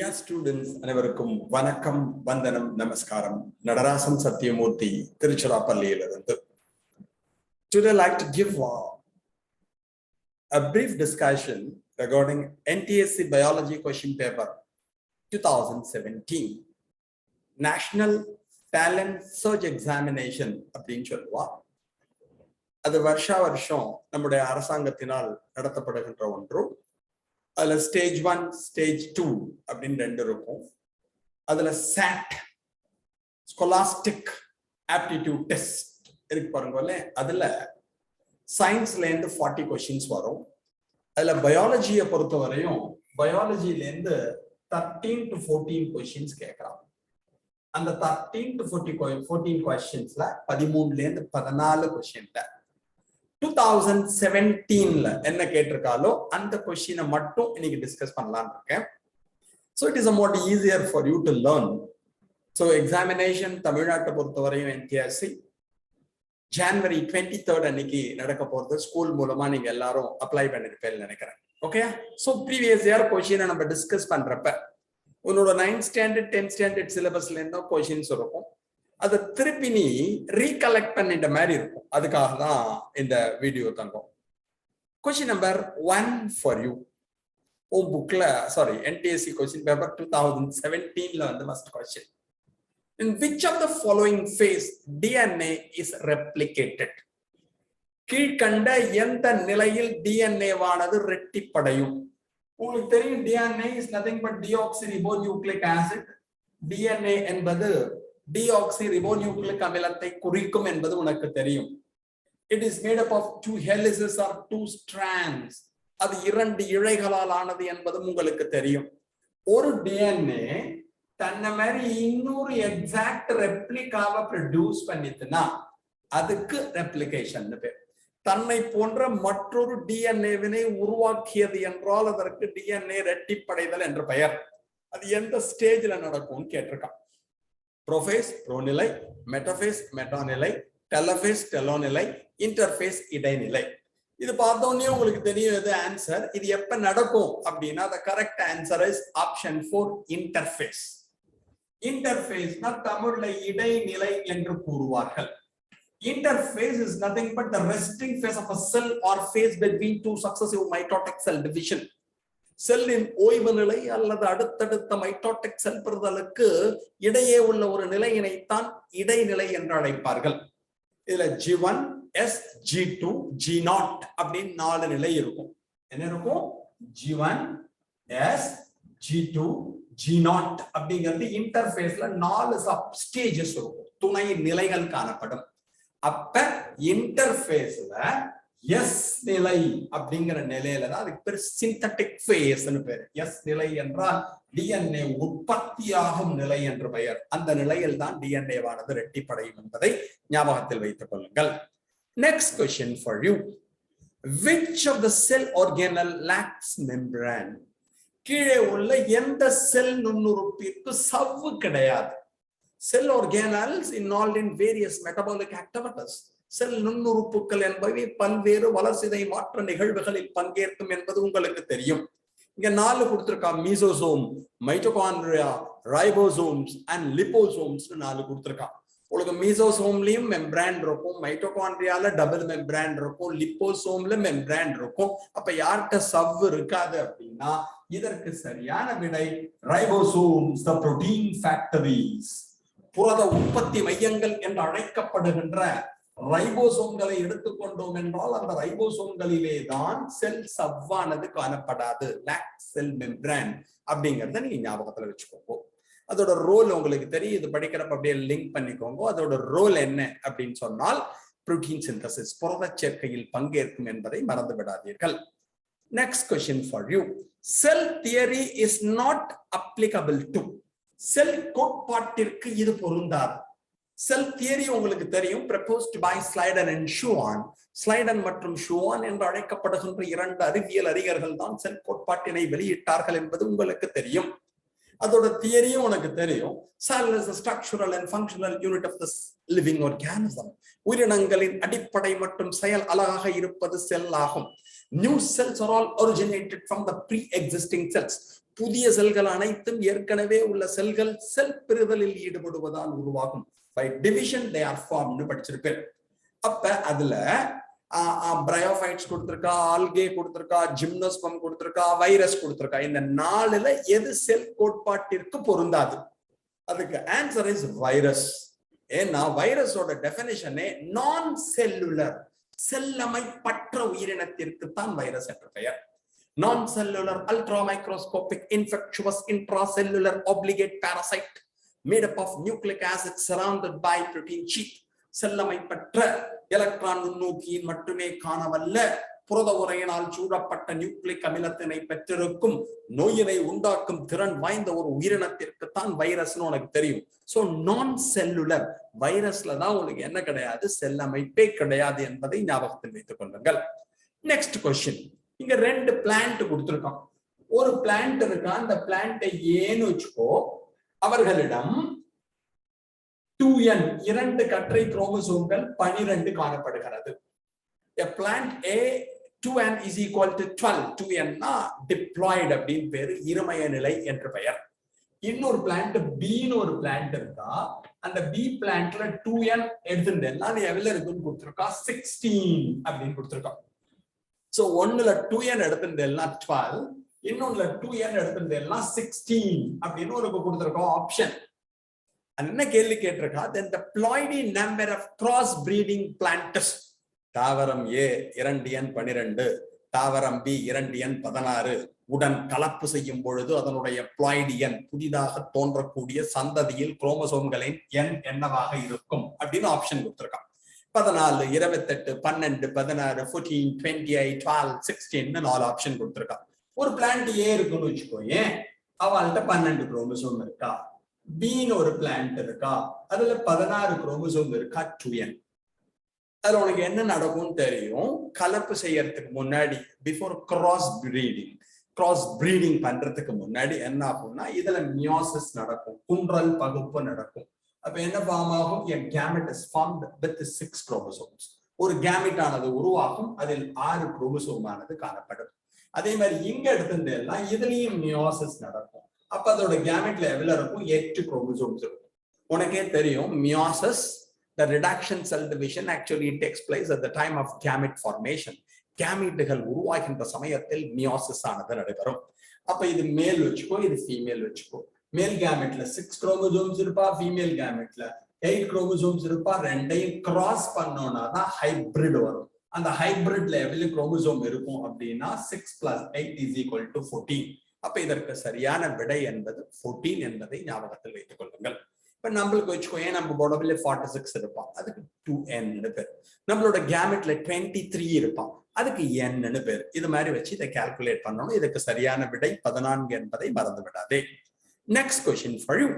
Dear students, அனைவருக்கும் வணக்கம், வந்தனம், நமஸ்காரம். Natarajan Sathyamoorthy, திருச்சிராப்பள்ளியிலிருந்து. Today, I'd like to give a brief discussion regarding NTSC Biology Question Paper 2017 National Talent Search Examination அப்படின்னு சொல்லுவோம். அது வருஷம் நம்முடைய அரசாங்கத்தினால் நடத்தப்படுகின்ற ஒன்று. அதுல ஸ்டேஜ் 1, ஸ்டேஜ் 2 அப்படின்னு ரெண்டு இருக்கும். அதுல சாட் ஸ்காலாஸ்டிக் ஆப்டிடியூட் டெஸ்ட் இருக்கு பாருங்க. அதுல சயின்ஸ்ல இருந்து 40 கொஸ்டின்ஸ் வரும். அதுல பயாலஜியை பொறுத்த வரையும் பயாலஜில இருந்து 13 to 14 கொஸ்டின்ஸ் கேட்கலாம். அந்த 13 to 14 கொஸ்டின்ஸ்ல 13ல இருந்து 14 கொஸ்டின்ல 2017ல என்ன கேட்டிருக்காலோ அந்த கொஸ்டினை மட்டும் இன்னைக்கு டிஸ்கஸ் பண்ணலாம்னு இருக்கேன். So it is somewhat easier for you to learn. So examination தமிழ்நாட்டை பொறுத்தவரையும் NTSC January 23rd அன்னைக்கு நடக்க போறது. ஸ்கூல் மூலமா நீங்க எல்லாரும் அப்ளை பண்ணிருப்பேன்னு நினைக்கிறேன். ஓகே, ஸோ ப்ரீவியஸ் இயர் கொஸ்டினை நம்ம டிஸ்கஸ் பண்றப்ப உன்னோட 9th standard 10th standard சிலபஸ்ல இருந்தும் கொஸ்டின்ஸ் இருக்கும். அதை திருப்பி நீ ரீகலெக்ட் பண்ணிட்ட மாதிரி இருக்கும். அதுக்காக தான் இந்த video Thangam. Question number 1 for you. உன் புக்ல NTSC கொஸ்டின் பேப்பர் 2017ல வந்து first question. In which of the following phase DNA is replicated? கீழ்கண்ட எந்த நிலையில் DNA வானது ரெட்டிப்படையும்? உங்களுக்கு தெரியும் DNA is nothing but deoxyribonucleic acid. DNA என்பது deoxyribonucleic அமிலத்தை குறிக்கும் என்பது உனக்கு தெரியும். It is made up of 2 helices or 2 strands. அது 2 இழைகளால் ஆனது என்பது உங்களுக்கு தெரியும். ஒரு DNA தன்னை மாதிரி இன்னொரு எக்ஸாக்ட் ரெப்ளிகாவை ப்ரொடியூஸ் பண்ணிட்டுனா அதுக்கு ரெப்ளிகேஷன் பேர். தன்னை போன்ற மற்றொரு டிஎன்ஏவினை உருவாக்கியது என்றால் அதற்கு டிஎன்ஏ ரெட்டிப்படைதல் என்ற பெயர். அது எந்த ஸ்டேஜ்ல நடக்கும்னு கேட்டிருக்கான். ப்ரோஃபேஸ் ப்ரோநிலை, மெட்டாஃபேஸ் மெட்டாநிலை, டெலஃபேஸ் டெலோநிலை, இன்டர்ஃபேஸ் இடைநிலை. இது பார்த்தோன்னே உங்களுக்கு தெரியும் எது ஆன்சர். இது எப்ப நடக்கும் அப்படின்னா the correct answer is option 4 interface. இன்டர்ஃபேஸ்னா தமிழ்ல இடைநிலை என்று கூறுவார்கள். Interphase is nothing but the resting phase of a cell or phase between 2 successive mitotic cell division. செல்லின் ஓய்வு நிலை அல்லது அடுத்தடுத்த மைட்டோடிக் செல் பெறுதலுக்கு இடையே உள்ள ஒரு நிலையினைத்தான் இடைநிலை என்று அழைப்பார்கள். இதுல G1, S, G2, G0 அப்படின்னு 4 நிலை இருக்கும். என்ன இருக்கும்? G1, S, G2, G0 அப்படிங்கிறது இன்டர்ஃபேஸ்ல 4 சப் ஸ்டேஜஸ் இருக்கும். துணை நிலைகள் காணப்படும். அப்ப இன்டர்ஃபேஸ்ல எஸ் நிலை அப்படிங்கிற நிலையில தான் அதுக்கு பேர் சிந்தட்டிக் ஃபேஸ்னு பேர். எஸ் நிலை என்றால் டிஎன்ஏ உற்பத்தியாகும் நிலை என்று பெயர். அந்த நிலையில் தான் டிஎன்ஏ வானது ரெட்டிப்படையும் என்பதை ஞாபகத்தில் வைத்துக் கொள்ளுங்கள். Next question for you. Which of the cell organelle lacks membrane? கீழே உள்ள எந்த செல் நுண்ணுறுப்பிற்கு சவ்வு கிடையாது? Cell organelles involved in various metabolic activities. செல் நுண்ணுறுப்புகள் என்பவை பல்வேறு வளர்சிதை மாற்ற நிகழ்வுகளில் பங்கேற்கும் என்பது உங்களுக்கு தெரியும். இங்க 4 கொடுத்திருக்கா. மீசோசோம், மைட்டோகாண்ட்ரியா, ரைபோசோம்ஸ் அண்ட் லிப்போசோம்ஸ் 4 கொடுத்திருக்கா. உங்களுக்கு மீசோசோம்லயும் மெம்ப்ரான் இருக்கும், மைட்டோகாண்ட்ரியால டபுள் மெம்ப்ரான் இருக்கும், லிப்போசோம்ல மெம்ப்ரான் இருக்கும். அப்ப யார்கிட்ட சவ்வு இருக்காது அப்படின்னா இதற்கு சரியான விடை ரைபோசோம்ஸ், the protein factories. புரத உற்பத்தி மையங்கள் என்று அழைக்கப்படுகின்ற ரைபோசோம்களை எடுத்துக்கொண்டோம் என்றால் அந்த ரைபோசோம்களிலே தான் செல் சவ்வானது காணப்படாது. லாக் செல் மெம்ப்ரான் அப்படிங்கறத நீங்க ஞாபகத்துல வச்சுக்கோங்க. அதோட ரோல் உங்களுக்கு தெரியும். இது படிக்கிறப்ப அப்படியே லிங்க் பண்ணிக்கோங்க. அதோட ரோல் என்ன அப்படின்னு சொன்னால் புரோட்டீன் சிந்தசிஸ், புரத சேர்க்கையில் பங்கேற்கும் என்பதை மறந்து விடாதீர்கள். Next question for you. Cell theory is not applicable to. Cell கோட்பாட்டிற்கு இது பொருந்தாது. செல் தியரி உங்களுக்கு தெரியும். proposed by Sladen and Schuon. ஸ்லைடன் மற்றும் ஷுவான் என்று அழைக்கப்படுகின்ற 2 அறிவியல் அறிஞர்கள் தான் செல் கோட்பாட்டினை வெளியிட்டார்கள் என்பது உங்களுக்கு தெரியும். அதோட தியரியும் உனக்கு தெரியும். Cell is the structural and functional unit of the living organism. உயிரினங்களின் அடிப்படை மற்றும் செயல் அலகாக இருப்பது செல் ஆகும். New cells are all originated from the pre-existing cells. புதிய செல்கள் அனைத்தும் ஏற்கனவே உள்ள செல்கள் செல் பிரிதலில் ஈடுபடுவதால் உருவாகும். பை டிவிஷன் தே ஆர் ஃபார்ம்னு படிச்சிருப்பேன். அப்ப அதுல பிரையோஃபைட்ஸ் கொடுத்திருக்கா, ஆல்கே கொடுத்திருக்கா, ஜிம்னோஸ்பம் கொடுத்திருக்கா, வைரஸ் கொடுத்திருக்கா. இந்த 4ல எது செல் கோட்பாட்டிற்கு பொருந்தாது? அதுக்கு ஆன்சர் இஸ் வைரஸ். ஏன்னா வைரஸோட டெபினிஷனே நான் செல்லுலர், செல்லமைப்பற்ற உயிரினத்திற்கு தான் வைரஸ் என்ற பெயர். Non cellular ultra microscopic infectious intracellular obligate parasite made up of nucleic acid surrounded by protein sheath. செல்லமைப்பற்ற எலக்ட்ரான் நுண்ணோக்கியின் மட்டுமே காணவல்ல புரத உரையினால் சூழப்பட்ட நியூக்ளிக் அமிலத்தினை பெற்றிருக்கும் நோயினை உண்டாக்கும் திறன் வாய்ந்த ஒரு உயிரினத்திற்கு தான் வைரஸ்னு உனக்கு தெரியும். சோ நான் செல்லுலர் வைரஸ்ல தான் உனக்கு என்ன கிடையாது, செல்லமைப்பே கிடையாது என்பதை ஞாபகத்தில் வைத்துக் கொள்ளுங்கள். Next question. இங்க 2 பிளான்ட் கொடுத்திருக்கான். ஒரு பிளான்ட் இருக்கா, அந்த பிளான்ட்டை ஏன்னு வச்சுக்கோ. அவர்களிடம் 2n 2 கற்றை குரோமோசோம்கள் 12 காணப்படுகிறது. A plant A 2n is equal to 12. 2n னா diploid அப்படின்னு பேரு, இருமய நிலை என்று பெயர். இன்னொரு பிளான்ட் B ன்னு ஒரு பிளான்ட் இருக்கா. அந்த B பிளான்ட்ல 2n எடுத்துட்டேன்னா அது எவ்வளவு இருக்குன்னு கொடுத்திருக்கா, 16 அப்படின்னு கொடுத்திருக்கா. சோ ஒண்ணுல 2n எடுத்துட்டேன்னா 12, இன்னொன்னுல 2n எடுத்துட்டேன்னா 16 அப்படின்னு ஒரு கொடுத்திருக்கோம் ஆப்ஷன். என்ன கேள்வி கேட்டிருக்கா, then the ploidy number of cross breeding plants. தாவரம் A 2n 12, தாவரம் B 2n 16 உடன் கலப்பு செய்யும் பொழுது அதனுடைய பிளாய்டி எண், புதிதாக தோன்றக்கூடிய சந்ததியில் குரோமோசோம்களின் எண் என்னவாக இருக்கும் அப்படின்னு ஆப்ஷன் கொடுத்திருக்கான். 14, 28, 12, 16, 14, 28, 12, 16 4 ஆப்ஷன் கொடுத்திருக்கான். ஒரு பிளான்ட் ஏ இருக்குன்னு வச்சுக்கோங்க, அவள்கிட்ட 12 குரோமோசோம் இருக்கா. பீன்னு ஒரு பிளான்ட் இருக்கா, அதுல 16 குரோமோசோம் இருக்கா 2n. அதுல உனக்கு என்ன நடக்கும்னு தெரியும். கலப்பு செய்யறதுக்கு முன்னாடி, பிஃபோர் கிராஸ் பிரீடிங் பண்றதுக்கு முன்னாடி என்ன ஆகும்னா, இதுல மியோசிஸ் நடக்கும், குன்றல் பகுப்பு நடக்கும். அப்ப என்ன ஃபார்ம் ஆகும், a gamete is formed with 6 chromosomes. ஒரு கேமெட் ஆனது உருவாகும், அதில் 6 குரோமோசோம் ஆனது காணப்படும். அதே மாதிரி இங்க எடுத்துட்டேன்னா இதுலயும் மியோசிஸ் நடக்கும். அப்ப அதோட கேமெட்ல எவ்வளவு இருக்கும், 8 குரோமோசோம்ஸ் இருக்கும். உனக்கே தெரியும் meiosis, the reduction cell division actually takes place at the time of gamete formation. கேமெட்டுகள் உருவாகின்ற சமயத்தில் மியோசிஸ் ஆனது நடைபெறும். அப்ப இது மேல் வச்சுக்கோ, இது ஃபீமேல் வச்சுக்கோ. மேல் கேமெட்ல 6 குரோமோசோம்ஸ் இருப்பா, ஃபீமேல் கேமெட்ல 8 குரோமோசோம்ஸ் இருப்பா. ரெண்டையும் கிராஸ் பண்ணோம்னா தான் ஹைபிரிட் வரும். அந்த ஹைபிரிட்ல எவ்வளவு குரோமோசோம் இருக்கும் அப்படின்னா 6 + 8 = 14. அப்ப இதற்கு சரியான விடை என்பது 14 என்பதை ஞாபகத்தில் வைத்துக் கொள்ளுங்கள். இப்ப நம்மளுக்கு வச்சுக்கோ, ஏன் நம்ம உடம்புல 46 இருப்பான், அதுக்கு 2n பேர். நம்மளோட கேமெட்ல 23 இருப்பான், அதுக்கு n பேர். இது மாதிரி வச்சு இதை கால்குலேட் பண்ணணும். இதுக்கு சரியான விடை 14 என்பதை மறந்து விடாதே. Next question for you.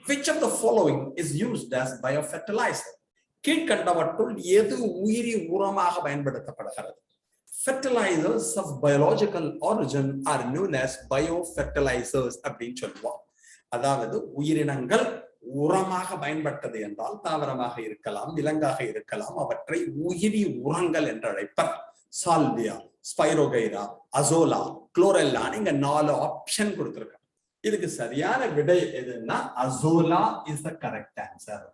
Which of the following is used as biofertilizer? கீழ்கண்டவற்றுள் எது உயிரி உரமாக பயன்படுத்தப்படுகிறது? Fertilizers of biological origin are known as biofertilizers அப்படின்னு சொல்லுவோம். அதாவது உயிரினங்கள் உரமாக பயன்பட்டது என்றால் தாவரமாக இருக்கலாம், விலங்காக இருக்கலாம், அவற்றை உயிரி உரங்கள் என்று அழைப்பர். சால்வியா, ஸ்பைரோகைரா, அசோலா, குளோரெல்லா, இங்க 4 ஆப்ஷன் கொடுத்திருக்காங்க. இதுக்கு சரியான விடை எதுன்னா azolla is the correct answer.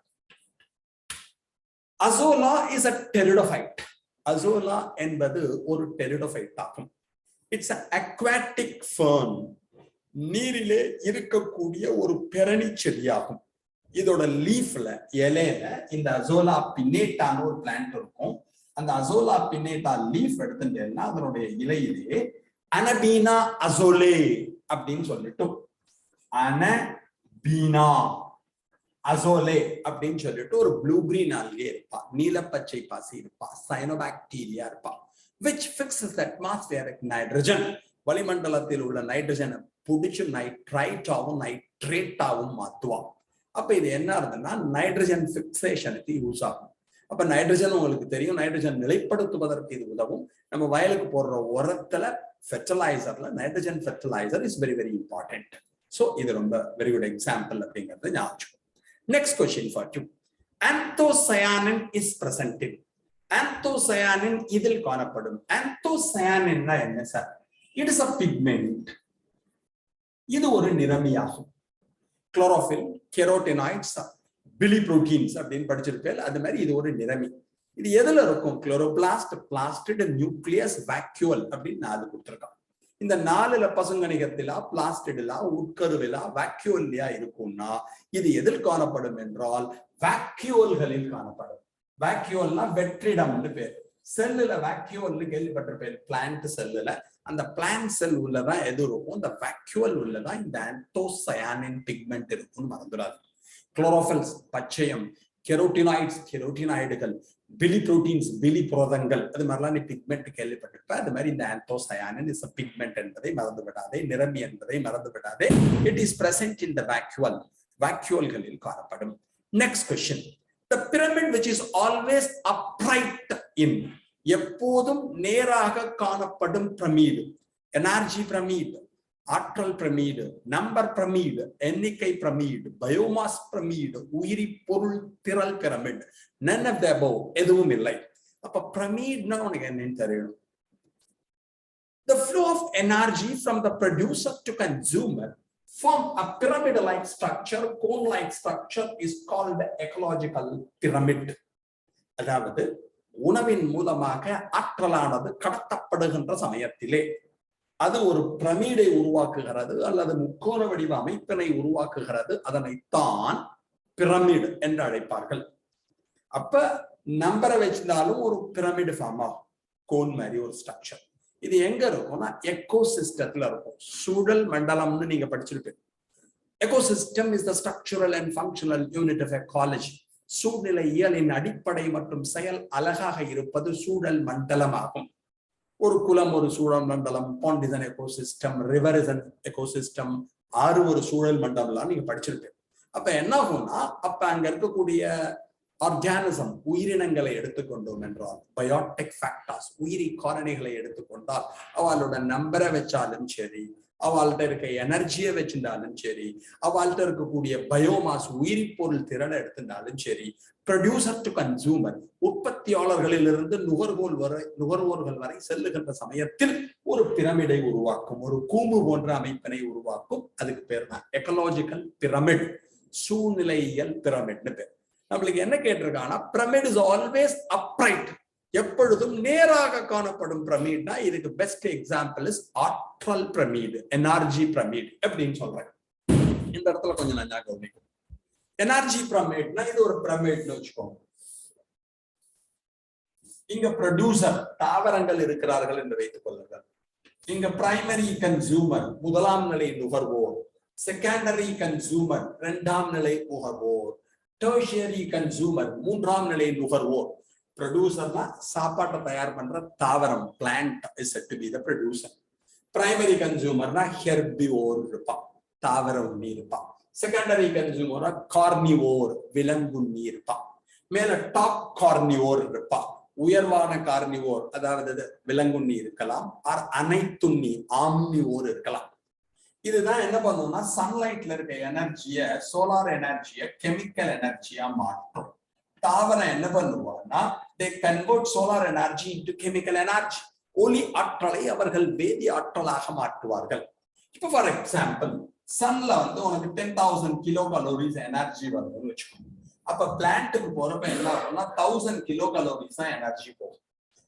Azolla is a pteridophyte. Azolla என்பது ஒரு டெரிடோஃபைட் ஆகும். இட்ஸ் அக்வாட்டிக் ஃபர்ன், நீரிலே இருக்கக்கூடிய ஒரு பெரணி செடியாகும். இதோட லீஃப்ல, இலையில இந்த அசோலா பின்னேட்டான ஒரு பிளான்ட் இருக்கும். அந்த அசோலா பின்னேட்டா லீஃப் எடுத்துட்டேன்னா அதனுடைய இலையிலே அனபீனா அசோலே அப்படின்னு சொல்லிட்டு, அனபீனா அசோலே அப்படின்னு சொல்லிட்டு ஒரு ப்ளூ கிரீன் ஆல்கே இருப்பா, நீலப்பச்சை பாசி இருப்பா, சயனோபாக்டீரியா இருப்பா. which fixes the atmospheric nitrogen. வளிமண்டலத்தில் உள்ள நைட்ரஜனை புடிச்சு நைட்ரைட்டாவும் நைட்ரேட்டாவும் மாத்துவான். அப்ப இது என்ன ஆகுதுன்னா நைட்ரஜன் பிக்சேஷனுக்கு யூஸ் ஆகும். அப்ப நைட்ரஜன் உங்களுக்கு தெரியும், நைட்ரஜன் நிலைப்படுத்துவதற்கு இது உதவும். நம்ம வயலுக்கு போடுற உரத்துல ஃபெர்டிலைசர்ல nitrogen fertiliser is very very important. So இது ரொம்ப வெரி குட் எக்ஸாம்பிள் அப்படிங்கறது ஞாபகம். Next question for you. Anthocyanin is present in. Anthocyanin இதில் காணப்படும். Anthocyanin என்ன sir? It is a pigment. இது ஒரு நிறமியாகும். குளோரோஃபில், கெரோட்டினாய்ட்ஸ், பிலிப்ரோட்டீன்ஸ் அப்படின்னு படிச்சிருப்பேன். அது மாதிரி இது ஒரு நிறமி. இது எதுல இருக்கும்? குளோரோபிளாஸ்ட், பிளாஸ்டிட், நியூக்ளியஸ், வாக்யூல் அப்படின்னு 4 கொடுத்திருக்கான். இந்த 4ல பசுங்கணிகத்திலா, பிளாஸ்டிடிலா, உட்கருவிலா, வாக்யூல்லையா இருக்கும்னா இது எதில் காணப்படும் என்றால் வாக்யூல்களில் காணப்படும். வாக்யூல்னா வெற்றிடம்னு பேர். செல்லுல வாக்யூல்னு கேள்விப்பட்டிருப்பேன். பிளான்ட் செல்லுல அந்த பிளான்ட் செல் உள்ளதான் எது இருக்கும்? இந்த வாக்யூல் உள்ளதான் இந்த ஆந்தோசயானின் பிக்மெண்ட் இருக்கும்னு மறந்துடாது. குளோரோஃபில்ஸ் பச்சையம், கெரோட்டினாய்ட்ஸ் கெரோட்டினாய்டுகள், பிலிப்ரோட்டீன்ஸ் பிலிப்ரோதங்கள், அது மாதிரிலாம் நீ பிக்மெண்ட் கேள்விப்பட்டிருப்ப. அது மாதிரி இந்த ஆந்தோசயானின் இஸ் பிக்மெண்ட் என்பதை மறந்து விடாதே. நிறமி என்பதை மறந்து விடாதே. இட் இஸ் பிரசன்ட் இன் த வாக்யூல். வாக்யூல்களில் காணப்படும். Next question. The pyramid which is always upright in, எப்போதும் நேராக காணப்படும் பிரமிடு. எனர்ஜி பிரமிடு, ஆற்றல் பிரமிடு, நம்பர் பிரமிடு, எண்ணிக்கை பிரமிடு, பயோமாஸ் பிரமிடு, உயிரி பொருள் திரள் pyramid. none of the above, எதுவும் இல்லை. அப்ப பிரமிட்னா உனக்கு என்னன்னு தெரியணும். The flow of energy from the producer to consumer form a pyramid-like structure, cone-like structure is called ecological pyramid. அதாவது உணவின் மூலமாக ஆற்றலானது கடத்தப்படுகின்ற சமயத்திலே அது ஒரு பிரமிடை உருவாக்குகிறது அல்லது முக்கோண வடிவ அமைப்பினை உருவாக்குகிறது. அதனைத்தான் பிரமிடு என்று அழைப்பார்கள். அப்ப நம்பரை வச்சிருந்தாலும் ஒரு பிரமிடு ஃபார்ம் ஆகும். கோன் மாதிரி ஒரு ஸ்ட்ரக்சர். இது எங்க இருக்கும்னா எக்கோசிஸ்டத்துல இருக்கும். சூழல் மண்டலம்னு நீங்க படிச்சிருப்பீங்க. Ecosystem is the structural and functional unit of ecology. சூழ்நிலை இயலின் அடிப்படை மற்றும் செயல் அழகாக இருப்பது சூழல் மண்டலமாகும். ஒரு குளம் ஒரு சூழல் மண்டலம், bond is an ecosystem, river is an ecosystem, ஆறு ஒரு சூழல் மண்டலம்லாம் நீங்க படிச்சிருப்பீங்க. அப்ப என்ன ஆகும்னா, அப்ப அங்க இருக்கக்கூடிய ஆர்கானிசம் உயிரினங்களை எடுத்துக்கொண்டோம் என்றால், பயோட்டிக் ஃபேக்டர்ஸ் உயிரி காரணிகளை எடுத்துக்கொண்டால், அவளோட நம்பரை வச்சாலும் சரி, அவள்கிட்ட இருக்க எனர்ஜியை வச்சிருந்தாலும் சரி, அவள்கிட்ட இருக்கக்கூடிய பயோமாஸ் உயிரி பொருள் திறனை எடுத்திருந்தாலும் சரி, ப்ரொடியூசர் டு கன்சூமர் உற்பத்தியாளர்களிலிருந்து நுகர்வோர்கள் வரை செல்லுகின்ற சமயத்தில் ஒரு பிரமிடை உருவாக்கும், ஒரு கூம்பு போன்ற அமைப்பினை உருவாக்கும். அதுக்கு பேர் தான் எக்கலாஜிக்கல் பிரமிட், சூழ்நிலையியல் பிரமிட்னு பேர். நம்மளுக்கு என்ன கேட்டிருக்காங்கன்னா, பிரமிட் இஸ் ஆல்வேஸ் அப்ரைட், எப்பொழுதும் நேராக காணப்படும் பிரமிட்னா இதுக்கு பெஸ்ட் எக்ஸாம்பிள் இஸ் ஆற்றல் பிரமிட், எனர்ஜி பிரமிட் அப்படின்னு சொல்றேன். இந்த இடத்துல கொஞ்சம் நல்லா கவனிக்கும். எனர்ஜி பிரமிட்னா இது ஒரு பிரமிட்னு வச்சுக்கோங்க. இங்க ப்ரொடியூசர் தாவரங்கள் இருக்கிறார்கள் என்று வைத்துக் கொள்ளுங்கள். இங்க பிரைமரி கன்சூமர் முதலாம் நிலை நுகர்வோர், செகண்டரி கன்சூமர் இரண்டாம் நிலை நுகர்வோர், டெர்ஷியரி கன்சூமர் மூன்றாம் நிலை நுகர்வோர். ப்ரொடியூசர்னா சாப்பாட்டை தயார் பண்ற தாவரம், plant is said to be the producer. Primary கன்சூமர்னா ஹெர்பிவோர் இருப்பான், தாவர உண்ணி இருப்பான். செகண்டரி கன்சூமரா கார்னிவோர், விலங்குண்ணி இருப்பான். மேல டாப் கார்னிவோர் இருப்பான், உயர்வான கார்னிவோர், அதாவது விலங்குண்ணி இருக்கலாம், அனைத்துண்ணி ஆம்னிவோர் இருக்கலாம். இதுதான் என்ன பண்ணுவோம்னா, சன்லைட்ல இருக்க எனர்ஜிய, சோலார் எனர்ஜிய கெமிக்கல் எனர்ஜியா மாற்றும். தாவரம் என்ன பண்ணுவாங்கன்னா, they convert solar energy into chemical energy. ஒளி ஆற்றலை அவர்கள் வேதி ஆற்றலாக மாற்றுவார்கள். இப்போ ஃபார் எக்ஸாம்பிள், சன்ல வந்து உனக்கு 10,000 கிலோ கலோரிஸ் எனர்ஜி வருதுன்னு வச்சுக்கோங்க. அப்ப பிளான்ட்டுக்கு போறப்ப என்ன ஆகும்னா 1000 கிலோ கலோரிஸ் தான் எனர்ஜி போகும்.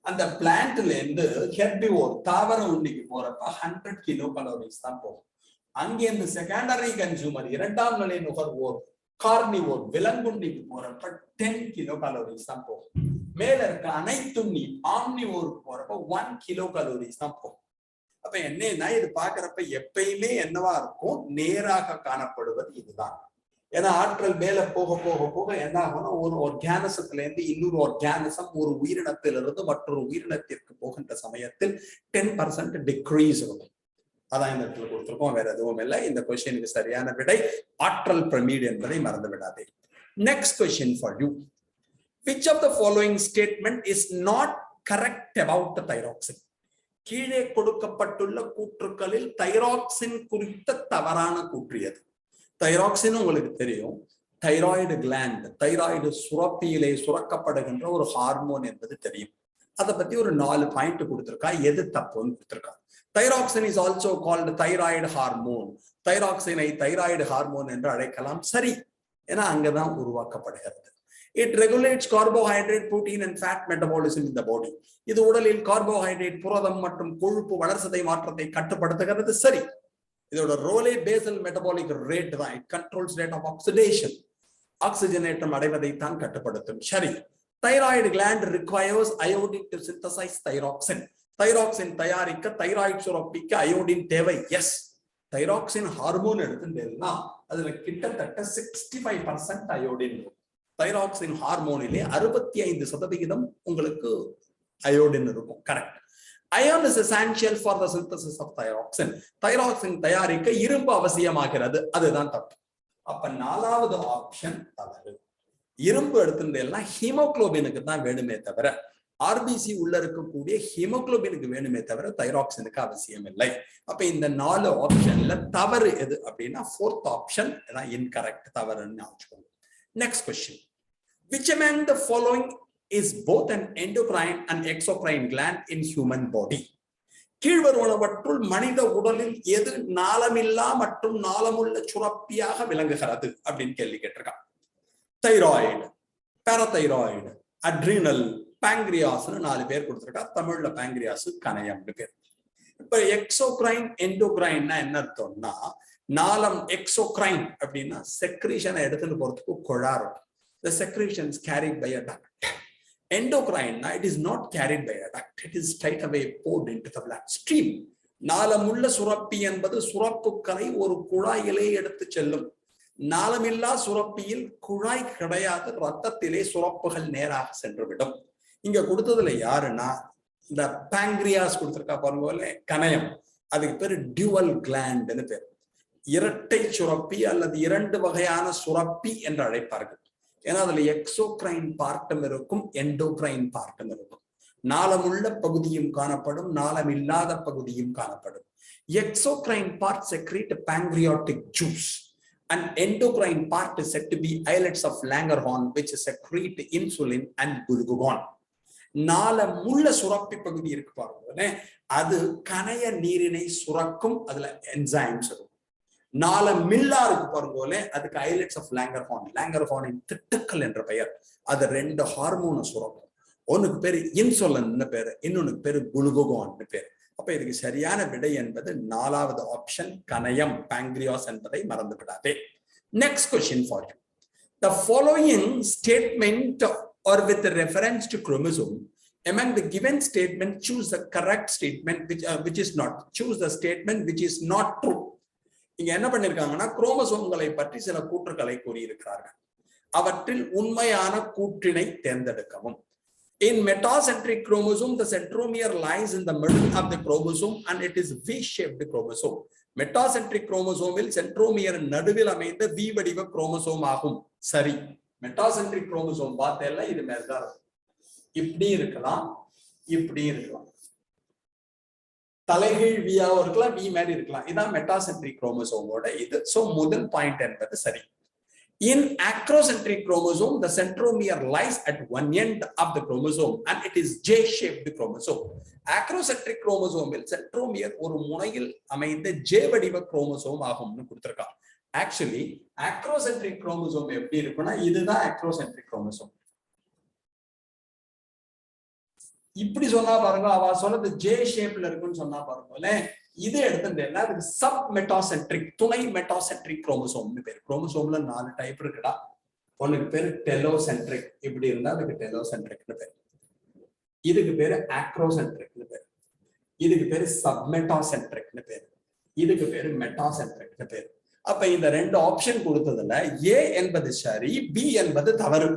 அந்த பிளான்ட்ல இருந்து ஹெர்பிவோர் தாவர உண்ணிக்கு போறப்ப 100 கிலோ கலோரிஸ் தான் போகும். அங்கிருந்து செகண்டரி கன்சூமர் இரண்டாம் நிலை நுகர்வோர் கார்னிவோர் விலங்குண்ணிக்கு போறப்ப 10 கிலோ கலோரிஸ் தான் போகும். மேல இருக்க அனைத்துண்ணி ஆம்னிவோருக்கு போறப்ப 1 கிலோ கலோரிஸ் தான் போகும். அப்ப என்னன்னா, இது பாக்குறப்ப எப்பயுமே என்னவா இருக்கும், நேராக காணப்படுவது இதுதான். ஏன்னா ஆற்றல் மேல போக போக போக என்ன ஆகும்னா, ஒரு ஆர்கானிசத்துல இருந்து இன்னொரு ஆர்கானிசம், ஒரு உயிரினத்திலிருந்து மற்றொரு உயிரினத்திற்கு போகின்ற சமயத்தில் 10% டிக்ரீஸ் ஆகும். அதான் இந்த இடத்துல கொடுத்திருக்கோம், வேற எதுவும் இல்லை. இந்த கொஸ்டினுக்கு சரியான விடை ஆற்றல் பிரமிட் என்பதை மறந்து விடாதே. Next question for you. Which of the following statement is not correct about the thyroxine? கீழே கொடுக்கப்பட்டுள்ள கூற்றுக்களில் தைராக்சின் குறித்த தவறான கூற்றியது. தைராக்சின் உங்களுக்கு தெரியும், தைராய்டு கிளாண்ட், தைராய்டு சுரப்பியிலே சுரக்கப்படுகின்ற ஒரு ஹார்மோன் என்பது தெரியும். அதை பத்தி ஒரு 4 பாயிண்ட் கொடுத்திருக்கா, எது தப்புன்னு கொடுத்திருக்கா. Thyroxine is also called thyroid hormone. Thyroxine I thyroid hormone என்று அழைக்கலாம். சரி, ஏன்னா அங்கதான் உருவாக்கப்படுகிறது. It regulates carbohydrate, protein and fat metabolism in the body. இது உடலில் கார்போஹைட்ரேட், புரதம் மற்றும் கொழுப்பு வளர்சிதை மாற்றத்தை கட்டுப்படுத்துகிறது. சரி, இதோட ரோலே பேசல் மெட்டபாலிக் ரேட் தான். It controls rate of oxidation. ஆக்சிஜனேற்றம் அடைவதை தான் கட்டுப்படுத்தும். சரி, thyroid gland requires iodine to synthesize thyroxine. Thyroxine தயாரிக்க தைராய்டு சுரப்பிக்கு அயோடின் தேவை. எஸ், தைராக்சின் ஹார்மோன் எடுத்துட்டேன்னா அதுல கிட்டத்தட்ட 65% அயோடின். தைராக்சின் ஹார்மோனிலே 65% உங்களுக்கு அயோடின் இருக்கும். Correct. Iron is essential for the synthesis of thyroxine. Thyroxine தயாரிக்க இரும்பு அவசியமாகிறது. அதுதான் தப்பு. அப்ப 4வது ஆப்ஷன் தவறு. இரும்பு எடுத்துட்டேன்னா ஹீமோகுளோபினுக்கு தான் வேணுமே தவிர, ஆர்பிசி உள்ள இருக்கக்கூடிய ஹீமோகுளோபினுக்கு வேணுமே தவிர தைராக்சினுக்கு அவசியம் இல்லை. அப்ப இந்த 4 ஆப்ஷன்ல தவறு எது அப்படின்னா 4th ஆப்ஷன் தான் இன்கரெக்ட், தவறுன்னு ஆச்சுக்கோங்க. Next question. Which among the following is both an endocrine and exocrine gland in human body? கீழ்வருவனவற்றுள் மனித உடலில் எது நாளமில்லா மற்றும் நாளமுள்ள சுரப்பியாக விளங்குகிறது அப்படின்னு கேள்வி கேட்டிருக்கான். தைராய்டு, பாராதைராய்டு, அட்ரினல், பாங்கிரியாஸ்னு 4 பேர் கொடுத்திருக்கா. தமிழ்ல பாங்கிரியாஸ், கணையம்னு பேர். இப்ப எக்ஸோக்ரைன் எண்டோக்ரைன்னா என்ன அர்த்தம்னா, நாளம் எக்ஸோக்ரைன் அப்படின்னா செக்ரீஷனை எடுத்துட்டு போறதுக்கு குழாரும். The secretion is carried by a duct. Endocrine, it is not carried by a duct. It is straight away poured into the bloodstream. நாளமுள்ள சுரப்பி என்பது சுரப்புக்களை ஒரு குழாயிலே எடுத்து செல்லும். நாளமில்லா சுரப்பியில் குழாய் கிடையாது. ரத்தத்திலே சுரப்புகள் நேராக சென்றுவிடும். இங்க கொடுத்ததுல யாருன்னா இந்த பாங்கிரியாஸ் கொடுத்திருக்கா பாருங்க, கணையம். அதுக்கு பேரு டியூவல் கிளாண்ட்னு பேர். இரட்டை சுரப்பி அல்லது 2 வகையான சுரப்பி என்று அழைப்பார்கள். ஏன்னா அதுல எக்ஸோக்ரைன் பார்ட்டும் இருக்கும், எண்டோக்ரைன் பார்ட்டும் இருக்கும். நாளமுள்ள பகுதியும் காணப்படும், நாளம் இல்லாத பகுதியும் காணப்படும். Exocrine part secrete pancreatic juice and endocrine part is said to be islets of Langerhans which secrete insulin and glucagon. நாளமுள்ள சுரப்பி பகுதி இருக்கு பாருங்க, அது கணைய நீரினை சுரக்கும். அதுல என்சைம்ஸ் இருக்கும். நாளமில்லா இருக்கு பாருங்க, அதுக்கு ஐலட்ஸ் ஆஃப் லாங்கர்ஹான். லாங்கர்ஹானின் திட்டுக்கள் என்ற பெயர். அது 2 ஹார்மோனை சுரக்கும். ஒன்னுக்கு பேரு இன்சுலின் பேரு, இன்னொன்னுக்கு பேரு குளுகோகான் பேரு. அப்ப இதுக்கு சரியான விடை என்பது 4வது ஆப்ஷன் கணையம், பாங்கிரியாஸ் என்பதை மறந்து விடாதே. Next question for you. The following statement or with reference to chromosome, among the given statement choose the correct statement which is not. Choose the statement which is not true. இங்க என்ன பண்ணிருக்காங்கன்னா, குரோமோசோம்களை பற்றி சில கூற்றுக்களை கூறியிருக்கிறார்கள். அவற்றில் உண்மையான கூற்றினை தேர்ந்தெடுக்கவும். In metacentric chromosome, the centromere lies in the middle of the chromosome and it is V-shaped chromosome. Metacentric குரோமோசோமில் centromere நடுவில் அமைந்த V வடிவ குரோமோசோம் ஆகும். சரி, மெட்டாசென்ட்ரிக் குரோமோசோம் பார்த்தேல்ல, இது மேல்தான் இப்படி இருக்கலாம், இப்படி இருக்கலாம், தலைகீழ் வியாவும் இருக்கலாம், V மாதிரி இருக்கலாம். இதான் மெட்டாசென்ட்ரிக் குரோமோசோமோட இது. சோ முதல் பாயிண்ட் என்பது சரி. In acrocentric chromosome, the centromere lies at one end of the chromosome and it is J-shaped chromosome. Acrocentric chromosome centromere ஒரு முனையில் அமைந்த J வடிவ குரோமோசோம் ஆகும்னு கொடுத்திருக்காங்க. Actually, acrocentric chromosome எப்படி இருக்குன்னா, இதுதான் acrocentric chromosome. இப்படி சொன்னா பாருங்க, அவ சொன்னது J ஷேப்ல இருக்குன்னு சொன்னா பாருங்க. இது எடுத்துட்டேன்னா அதுக்கு சப் மெட்டாசென்ட்ரிக், துணை மெட்டாசென்ட்ரிக் குரோமோசோம்னு பேரு. குரோமோசோம்ல 4 டைப் இருக்குடா. ஒண்ணுக்கு பேரு டெலோசென்ட்ரிக், இப்படி இருந்தா அதுக்கு டெலோசென்ட்ரிக்னு பேரு. இதுக்கு பேரு ஆக்ரோசென்ட்ரிக்னு பேரு. இதுக்கு பேரு சப்மெட்டாசென்ட்ரிக்னு பேரு. இதுக்கு பேரு மெட்டாசென்ட்ரிக்னு பேரு. அப்ப இந்த 2 ஆப்ஷன் கொடுத்ததுல A என்பது சரி, B என்பது தவறு.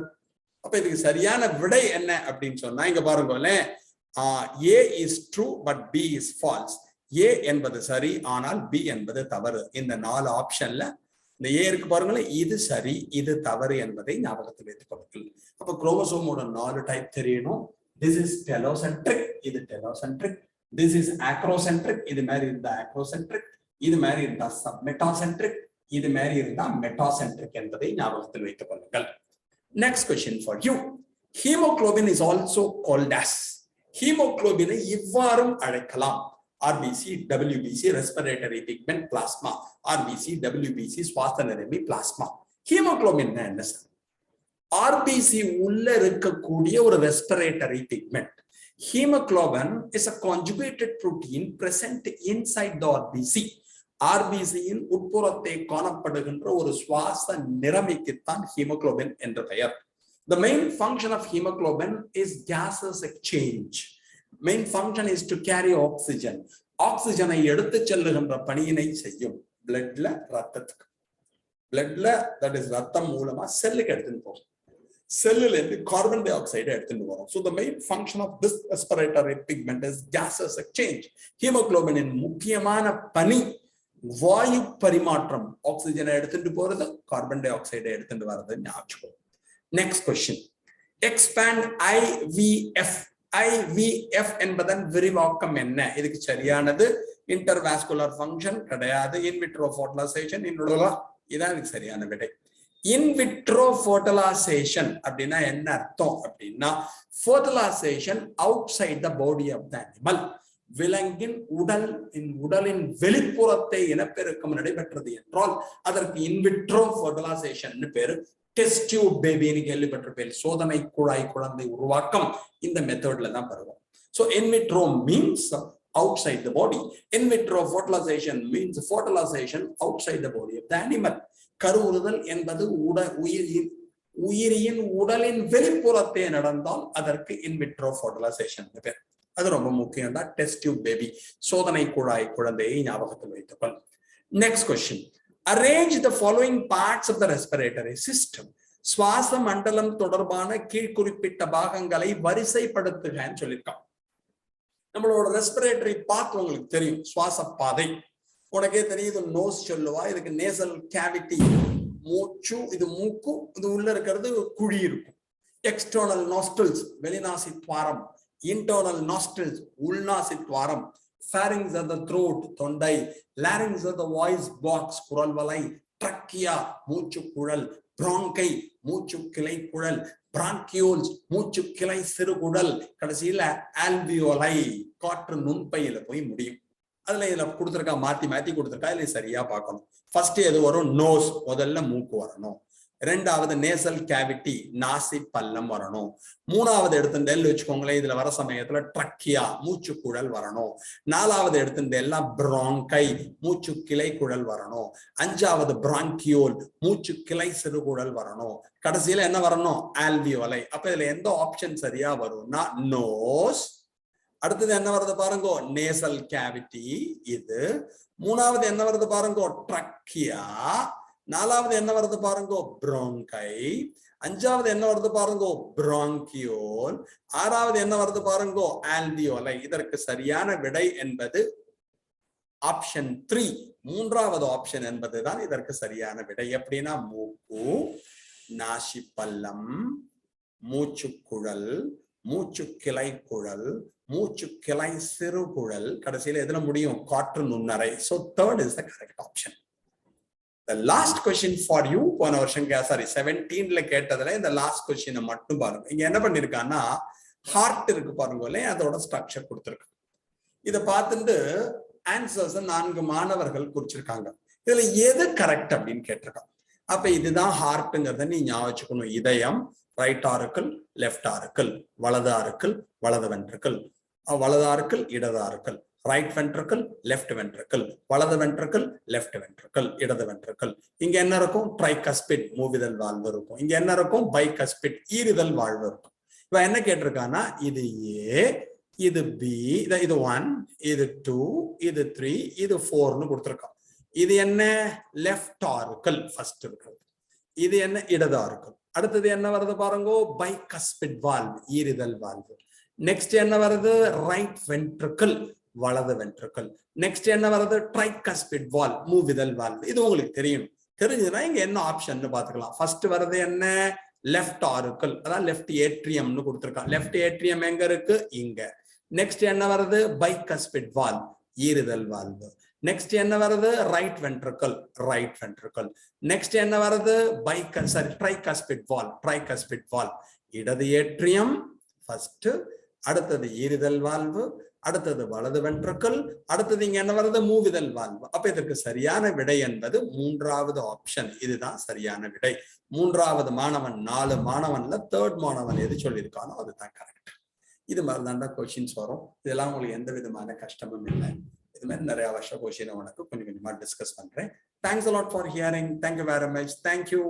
அப்ப இதுக்கு சரியான விடை என்ன அப்படின்னு சொன்னா, இங்க பாருங்க, A is true but B is false. A என்பது சரி, ஆனால் B என்பது தவறு. இந்த 4 ஆப்ஷன்ல இந்த A இருக்கு பாருங்களேன், இது சரி, இது தவறு என்பதை ஞாபகத்தில் வைத்துக் கொள்ளுங்கள். அப்ப குரோமோசோமோட 4 டைப் தெரியணும். This is telocentric, இது telocentric. This is acrocentric, இது மாதிரி இருந்தா acrocentric. இது மாதிரி இருந்தா submetacentric. இது மாதிரி இருந்தா metacentric என்பதை ஞாபகத்தில் வைத்துக் கொள்ளுங்கள். Next question for you. Hemoglobin is also called as. ஹீமோகுளோபினை இவ்வாறும் அழைக்கலாம். RBC, WBC, respiratory pigment plasma, RBC, WBC, சுவாச நிரம்பி plasma. ஹீமோகுளோபின் என்ன சார்? RBC உள்ள இருக்கக்கூடிய ஒரு respiratory pigment. Hemoglobin is a conjugated protein present inside the RBC. RBC இன் உட்புறத்தை காணப்படுகின்ற ஒரு சுவாச நிறமிக்குத்தான் ஹீமோகுளோபின் என்ற பெயர். The main function of hemoglobin is gases exchange. Main function is to carry oxygen. ஆக்சிஜனை எடுத்து செல்லுகின்ற பணியினை செய்யும். பிளட்ல ரத்தத்துக்கு, பிளட்ல தட் இஸ் ரத்தம் மூலமா செல்லுக்கு எடுத்துட்டு போகும். செல்லுல இருந்து கார்பன் டை ஆக்சைடை எடுத்துட்டு வரும். So the main function of this respiratory pigment is gases exchange. ஹீமோகுளோபினின் முக்கியமான பணி வாயு பரிமாற்றம். ஆக்சிஜனை எடுத்துட்டு போறது, கார்பன் டை ஆக்சைடை எடுத்துட்டு வர்றது ஞாபகம். Next question. Expand IVF. IVF என்பதன் விரிவாக்கம் என்ன? இதுக்கு சரியானது இன்டர்வாஸ்குலர் ஃபங்க்ஷன் கிடையாது. இன்விட்ரோ ஃபர்டிலைசேஷன் இதான் இதுக்கு சரியான விடை. இன்விட்ரோ ஃபர்டிலைசேஷன் அப்படின்னா என்ன அர்த்தம் அப்படின்னா, fertilisation outside the body of the animal. விலங்கின் உடலின் வெளிப்புறத்தை இனப்பெருக்கம் நடைபெற்றது என்றால் அதற்கு இன்விட்ரோ ஃபர்டிலைசேஷன் பேரு. டெஸ்ட் டியூப் பேபின்னு கேள்விப்பட்டிருப்பேன். சோதனை குழாய் குழந்தை உருவாக்கம் இந்த மெத்தட்ல தான் வருவோம். So in vitro means outside the body. In vitro fertilization means fertilization outside the body of the animal. கருவுறுதல் என்பது உயிரியின் உடலின் வெளிப்புறத்தை நடந்தால் அதற்கு இன் விட்ரோ ஃபர்டிலைசேஷன் பேர். அது ரொம்ப முக்கியம் தான். டெஸ்ட் டியூப் பேபி, சோதனை குழாய் குழந்தையை ஞாபகத்தில் வைத்துக்கொள். Next question. Arrange the following parts of the respiratory system. சுவாச மண்டலம் தொடர்பான கீழ்குறிப்பிட்ட பாகங்களை வரிசைப்படுத்துகன்னு சொல்லியிருக்கான். நம்மளோட ரெஸ்பிரேட்டரி பார்ட் உங்களுக்கு தெரியும், சுவாச பாதை. உனக்கே தெரியும், இது நோஸ் சொல்லுவா, இதுக்கு நேசல் கேவிட்டி மூச்சு, இது மூக்கு, இது உள்ள இருக்கிறது குழி இருக்கும். எக்ஸ்டர்னல் நாஸ்ட்ரில்ஸ் வெளிநாசி துவாரம், இன்டர்னல் நாஸ்ட்ரில்ஸ் உள்நாசி துவாரம், pharynx of the throat தொண்டை, larynx of the voice box குரல் வலை, trachea மூச்சு குழல், bronchi மூச்சு கிளை குழல், bronchioles மூச்சு கிளை சிறுகுடல், கடைசியில alveoli காற்று நுண்பையில போய் முடியும். அதுல இதுல கொடுத்துருக்கா, மாத்தி கொடுத்துருக்கா, இதுல சரியா பார்க்கணும். ஃபர்ஸ்ட் எது வரும்? நோஸ், முதல்ல மூக்கு வரணும். ரெண்டாவது நேசல் கேவிட்டி, நாசி பல்லம் வரணும். மூணாவது எடுத்துட்டு வச்சுக்கோங்களேன், இதுல வர சமயத்துல ட்ரக்கியா மூச்சு குழல் வரணும். நாலாவது எடுத்துட்டு எல்லாம் பிராங்கை மூச்சு கிளை குழல் வரணும். அஞ்சாவது பிராங்கியோல் மூச்சு கிளை சிறுகுழல் வரணும். கடைசியில என்ன வரணும்? ஆல்வியோலை. அப்ப இதுல எந்த ஆப்ஷன் சரியா வரும்னா நோஸ். அடுத்தது என்ன வருது பாருங்க? நேசல் கேவிட்டி இது. மூணாவது என்ன வருது பாருங்க? ட்ரக்கியா. நாலாவது என்ன வருது பாருங்க? பிராங்கை. அஞ்சாவது என்ன வருது பாருங்க? பிராங்கியோல். ஆறாவது என்ன வருது பாருங்க? ஆல்வியோலை. இதற்கு சரியான விடை என்பது ஆப்ஷன் 3. மூன்றாவது ஆப்ஷன் என்பதுதான் இதற்கு சரியான விடை. எப்படின்னா மூக்கு, நாசி பல்லம், மூச்சு குழல், மூச்சு கிளை குழல், மூச்சு கிளை சிறுகுழல், கடைசியில எதுல முடியும்? காற்று நுண்ணறை. So third is the correct option. The last question for you, போன வருஷம் 17ல கேட்டதுல இந்த லாஸ்ட் கொஸ்டினை மட்டும் பாருங்க. இங்க என்ன பண்ணிருக்கான்னா, ஹார்ட் இருக்கு பாருங்க, அதோட ஸ்ட்ரக்சர் கொடுத்துருக்கு. இதை பார்த்துட்டு ஆன்சர்ஸ் 4 மாணவர்கள் குறிச்சிருக்காங்க. இதுல எது கரெக்ட் அப்படின்னு கேட்டிருக்காங்க. அப்ப இதுதான் ஹார்ட்ங்கிறத நீ ஞாபகம் வச்சுக்கணும். இதயம், ரைட் ஆர்க்கிள், லெஃப்ட் ஆர்க்கிள், வலது ஆர்க்கிள், வலது வென்ட்ரிக்கிள், வலது ஆர்க்கிள், இடது Oracle, right ventricle, left ventricle, வலது வென்ட்ரிக்கிள், லெஃப்ட் வென்ட்ரிக்கிள், இடது வென்ட்ரிக்கிள். இங்க என்ன இருக்கும்? ட்ரைகஸ்பிட் மூவிதல் வாழ்வு இருக்கும். இங்க என்ன இருக்கும்? பைகஸ்பிட் ஈறுதல் வாழ்வு இருக்கும். இப்ப என்ன கேட்டிருக்கான்னா, இது ஏ, இது பி, இது 1, இது 2, இது 3, இது 4ன்னு கொடுத்துருக்கான். இது என்ன? லெஃப்ட் ஆர்க்கிள் ஃபர்ஸ்ட் இருக்கிறது. இது என்ன? இடது ஆர்க்கிள். அடுத்தது என்ன வருது பாருங்க? பைகஸ்பிட் வால்வு, ஈறுதல் வாழ்வு. நெக்ஸ்ட் என்ன வருது? ரைட் வென்ட்ரிக்கிள், வலது வென்ட்ரிக்கிள். நெக்ஸ்ட் என்ன வருது? ட்ரைகஸ்பிட் வால்வு, மூவிதல் வால்வு. இது உங்களுக்கு தெரியும். தெரிஞ்சதுன்னா இங்க என்ன ஆப்ஷன் பாத்துக்கலாம். ஃபர்ஸ்ட் வருது என்ன? லெஃப்ட் ஆர்க்கிள், அதான் லெஃப்ட் ஏட்ரியம்னு கொடுத்துருக்கான். லெஃப்ட் ஏட்ரியம் எங்க இருக்கு? இங்க. நெக்ஸ்ட் என்ன வருது? பைகஸ்பிட் வால்வு, ஈறுதல் வால்வு. நெக்ஸ்ட் என்ன வருது? Right ventricle, right ventricle. Next என்ன வருது? Tricuspid valve, tricuspid valve. இடது ஏட்ரியம் ஃபர்ஸ்ட், அடுத்தது ஈறுதல் வால்வு, அடுத்தது வலது வென்ட்ரக்கல், அடுத்தது இங்க என்ன வருது, மூவிதல் வால்வு. அப்ப இதற்கு சரியான விடை என்பது மூன்றாவது ஆப்ஷன். இதுதான் சரியான விடை. மூன்றாவது மாணவன் 4 மாணவன்ல தேர்ட் மாணவன் எது சொல்லியிருக்கானோ அதுதான் கரெக்ட். இது மாதிரி தாண்டா கொஸ்டின்ஸ் வரும். இதெல்லாம் உங்களுக்கு எந்த விதமான கஷ்டமும் இல்லை. இது மாதிரி நிறைய வருஷம் கொஸ்டின் உனக்கு கொஞ்சம் கொஞ்சமா டிஸ்கஸ் பண்றேன். Thanks a lot for hearing. Thank you very much. Thank you.